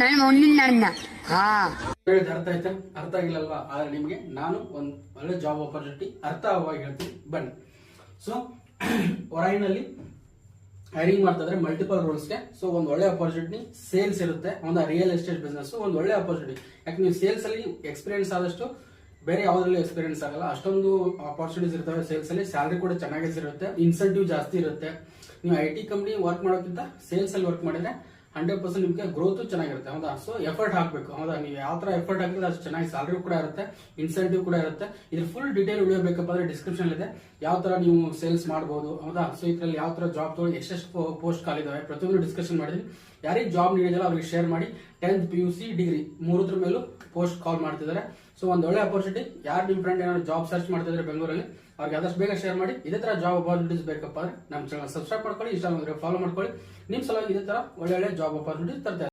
ನಾನು ಮುಂದಿನ ಹೇಳಿದ ಅರ್ಥ ಆಯ್ತಾ? ಅರ್ಥ ಆಗಿಲ್ಲಲ್ವಾ? ಆದ್ರೆ ನಿಮ್ಗೆ ನಾನು ಒಂದ್ ಒಳ್ಳೆ ಜಾಬ್ ಆಪರ್ಚುನಿಟಿ ಅರ್ಥವಾಗಿ ಹೇಳ್ತೀನಿ, ಬನ್ನಿ. ಸೊ ಹೊರಗಿನಲ್ಲಿ ಹೈರಿಂಗ್ ಮಾಡ್ತಾ ಇದ್ರೆ ಮಲ್ಟಿಪಲ್ ರೋಲ್ಸ್ಗೆ. ಸೊ ಒಂದು ಒಳ್ಳೆ ಅಪರ್ಚುನಿಟಿ ಸೇಲ್ಸ್ ಇರುತ್ತೆ, ಒಂದು ರಿಯಲ್ ಎಸ್ಟೇಟ್ ಬಿಸ್ನೆಸ್ ಒಂದು ಒಳ್ಳೆ ಅಪರ್ಚುನಿಟಿ. ಯಾಕೆ ನೀವು ಸೇಲ್ಸ್ ಅಲ್ಲಿ ಎಕ್ಸ್ಪೀರಿಯನ್ಸ್ ಆದಷ್ಟು ಬೇರೆ ಯಾವ್ದ್ರಲ್ಲಿ ಎಕ್ಸ್ಪೀರಿಯನ್ಸ್ ಆಗಲ್ಲ. ಅಷ್ಟೊಂದು ಅಪರ್ಚುನಿಟೀಸ್ ಇರ್ತವೆ ಸೇಲ್ಸ್ ಅಲ್ಲಿ. ಸ್ಯಾಲರಿ ಕೂಡ ಚೆನ್ನಾಗಿ ಇರುತ್ತೆ, ಇನ್ಸೆಂಟಿವ್ ಜಾಸ್ತಿ ಇರುತ್ತೆ. ನೀವು IT ಕಂಪನಿ ವರ್ಕ್ ಮಾಡೋಕ್ಕಿಂತ ಸೇಲ್ಸ್ ಅಲ್ಲಿ ವರ್ಕ್ ಮಾಡಿದ್ರೆ 100% ನಿಮಗೆ ಗ್ರೋತ್ ಚೆನ್ನಾಗಿರುತ್ತೆ, ಹೌದಾ? ಸೊ ಎಫರ್ಟ್ ಹಾಕ್ಬೇಕು, ಹೌದಾ? ನೀವು ಯಾವ ತರ ಎಫರ್ಟ್ ಹಾಕಿದ್ರೆ ಅಷ್ಟು ಚೆನ್ನಾಗಿ ಸ್ಯಾಲರಿ ಕೂಡ ಇರುತ್ತೆ, ಇನ್ಸೆಂಟಿವ್ ಕೂಡ ಇರುತ್ತೆ. ಇದ್ರ ಫುಲ್ ಡೀಟೇಲ್ ವಿಡಿಯೋ ಬೇಕಪ್ಪ ಅಂದ್ರೆ ಡಿಸ್ಕ್ರಿಪ್ಷನ್ ಇದೆ, ಯಾವ ತರ ನೀವು ಸೇಲ್ಸ್ ಮಾಡಬಹುದು, ಹೌದಾ? ಸೊ ಇದ್ರಲ್ಲಿ ಯಾವ ತರ ಜಾಬ್ ತಗೊಳ್ಳಿ, ಎಷ್ಟೆಷ್ಟು ಪೋಸ್ಟ್ ಕಾಲಿದಾವೆ ಪ್ರತಿಯೊಂದು ಡಿಸ್ಕಷನ್ ಮಾಡಿದೀನಿ. ಯಾರಿಗೆ ಜಾಬ್ ನೀಡಿದಲ್ಲ ಅವ್ರಿಗೆ ಶೇರ್ ಮಾಡಿ. 10th PUC ಡಿಗ್ರಿ ಮೂರದ್ರ ಮೇಲೂ ಪೋಸ್ಟ್ ಕಾಲ್ ಮಾಡ್ತಿದ್ದಾರೆ. ಸೊ ಒಂದು ಒಳ್ಳೆ ಅಪರ್ಚುನಿಟಿ. ಯಾರು ನಿಮ್ ಫ್ರೆಂಡ್ ಏನಾದ್ರು ಜಾಬ್ ಸರ್ಚ್ ಮಾಡ್ತಿದ್ರೆ ಬೆಂಗಳೂರಲ್ಲಿ, ಅವ್ರಿಗೆ ಆದಷ್ಟು ಬೇಗ ಶೇರ್ ಮಾಡಿ. ಇದೇ ತರ ಜಾಬ್ ಅಪರ್ಚುನಿಟೀಸ್ ಬೇಕಪ್ಪ ಅಂದ್ರೆ ನಮ್ಮ ಚಾನಲ್ ಸಬ್ಸ್ಕ್ರೈಬ್ ಮಾಡ್ಕೊಳ್ಳಿ, ಇನ್ಸ್ಟಾಗ್ರಾಮ್ ಫಾಲೋ ಮಾಡ್ಕೊಳ್ಳಿ. ನಿಮ್ ಸಲುವಾಗಿ ಇದೇ ತರ ಒಳ್ಳೆ ಜಾಬ್ ಅಪರ್ಚುನಿಟೀಸ್ ತರ್ತಾರೆ.